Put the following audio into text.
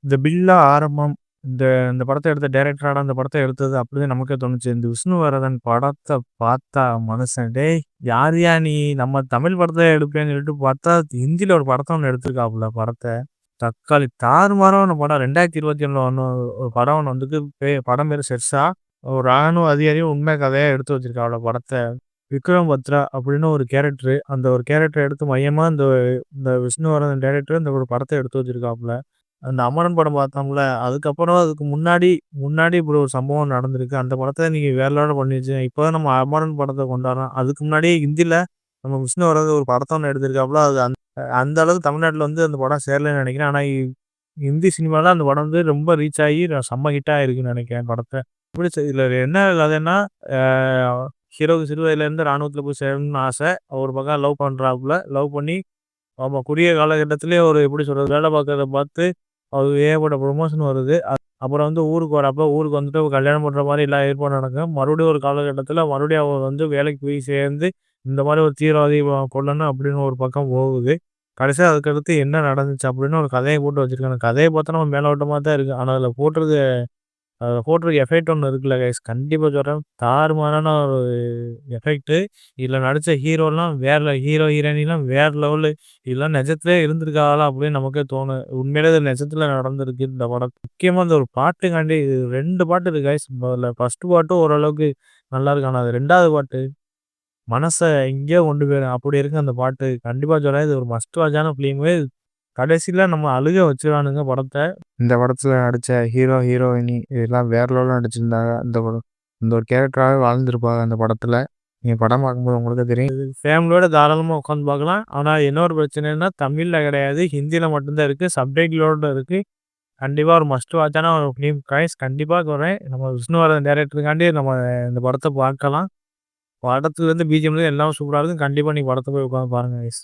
இந்த பில்லா ஆரம்பம். இந்த இந்த படத்த எடுத்த டைரக்டராடா அந்த படத்த எடுத்தது அப்படிதான் நமக்கே தோணுச்சு. இந்த விஷ்ணுவர்தன் படத்த பார்த்தா மனுஷன், "டேய் யார்யா நீ? நம்ம தமிழ் படத்த எடுப்பேன்னு" சொல்லிட்டு பார்த்தா, ஹிந்தில ஒரு படத்த ஒண்ணு எடுத்திருக்காப்புல படத்த. தக்காளி தாறுமாறான படம். 2021ல ஒரு படம் ஒண்ணு வந்திருக்கு. படம் பேரு ஷெர்ஷா. ஒரு ராணுவ அதிகாரியும் உண்மை கதையா எடுத்து வச்சிருக்காப்புல படத்த. விக்ரம் பத்ரா அப்படின்னு ஒரு கேரக்டரு. அந்த ஒரு கேரக்டர எடுத்து மையமா இந்த இந்த விஷ்ணுவர்தன் டைரக்டர் இந்த ஒரு படத்த எடுத்து வச்சிருக்காப்புல. அந்த அமரன் படம் பார்த்தோம்ல, அதுக்கப்புறம் அதுக்கு முன்னாடி முன்னாடி இப்படி ஒரு சம்பவம் நடந்திருக்கு. அந்த படத்த நீங்க வேற லெவல்ல பண்ணி வச்சுருங்க. இப்ப தான் நம்ம அமரன் படத்த கொண்டாடுறோம். அதுக்கு முன்னாடியே ஹிந்தில நம்ம விஷ்ணுவர்தன் ஒரு படத்த ஒண்ணு எடுத்திருக்காப்புல. அது அந்த அளவுக்கு தமிழ்நாட்டுல வந்து அந்த படம் சேரலன்னு நெனைக்கிறேன். ஆனா ஹிந்தி சினிமால அந்த படம் வந்து ரொம்ப ரீச் ஆகி செம்ம ஹிட் ஆயிருக்குன்னு நெனைக்கிறேன் படத்த. இதுல என்ன கதைன்னா, அ ஹீரோவுக்கு சிறு வயதிலேருந்து ராணுவத்துல போய் சேரணும்னு ஆசை. ஒரு பக்கம் லவ் பண்றாப்புல. லவ் பண்ணி ஆமா குறுகிய காலகட்டத்திலேயே ஒரு எப்படி சொல்றது, வேலை பார்க்கறத பார்த்து அவருக்கு ஏகப்பட்ட ப்ரமோஷன் வருது. அப்புறம் வந்து ஊருக்கு வராப்ப, ஊருக்கு வந்துட்டு கல்யாணம் பண்ற மாரி எல்லா ஏற்பாடும் நடக்கும். மறுபடியும் ஒரு காலகட்டத்தில மறுபடியும் அவர் வந்து வேலைக்கு போய் சேர்ந்து, இந்த மாரி ஒரு தீவிரவாதி கொல்லணும் அப்படின்னு ஒரு பக்கம் போகுது. கடைசியா அதுக்கடுத்து என்ன நடந்துச்சு அப்படின்னு ஒரு கதைய போட்டு வச்சிருக்காங்க. கதைய பார்த்தா நம்ம மேலோட்டமா தான் இருக்கு. ஆனா அதில போட்டிருக்க எஃபெக்ட் ஒண்ணு இருக்குல்ல கைஸ். கண்டிப்பா சொல்றேன். தாறுமாறான ஒரு எஃபெக்ட்டு. இதுல நடிச்ச ஹீரோ, ஹீரோயினிலாம் வேற லெவலு. இதெல்லாம் நிஜத்திலே இருந்திருக்காங்களா? அப்படின்னு நமக்கே தோணும். உண்மையிலே இது நிஜத்துல நடந்திருக்கு இந்த படம். முக்கியமா இந்த ஒரு பாட்டுக்காண்டி 2 பாட்டு இருக்கு கைஸ். முதல்ல ஃபர்ஸ்ட் பாட்டும் ஓரளவுக்கு நல்லா இருக்கு. ஆனா அது 2வது பாட்டு மனச எங்கேயோ கொண்டு போயிரும். அப்படி இருக்கு அந்த பாட்டு. கண்டிப்பா சொல்றேன். இது ஒரு மஸ்ட் வாட்ச்சான ஃபிலிமு. கடைசில நம்ம அழுக வச்சுருவானுங்க படத்த. இந்த படத்துல நடிச்ச ஹீரோ, ஹீரோயினி இதெல்லாம் வேற லெவல்ல நடிச்சிருந்தாங்க. இந்த ஒரு கேரக்டராவே வாழ்ந்திருப்பாங்க அந்த படத்துல. நீங்க படம் பார்க்கும்போது உங்களுக்கே தெரியும். இது ஃபேமிலியோட தாராளமா உட்காந்து பார்க்கலாம். ஆனா இன்னொரு பிரச்சனைன்னா, தமிழ்ல கிடையாது. ஹிந்தில மட்டும் தான் இருக்கு. சப்டைட்டிலோட இருக்கு. கண்டிப்பா ஒரு மஸ்ட் வாட்ச்சான ஒரு ஃபிலிம் கைஸ். கண்டிப்பா சொல்றேன். நம்ம விஷ்ணுவர்தன் டைரக்டருக்காண்டி நம்ம இந்த படத்த பார்க்கலாம். படத்துலருந்து பிஜிஎம்லேருந்து எல்லாம் சூப்பரா இருக்கும். கண்டிப்பா நீங்க படத்த போய் உட்காந்து பாருங்க கைஸ்.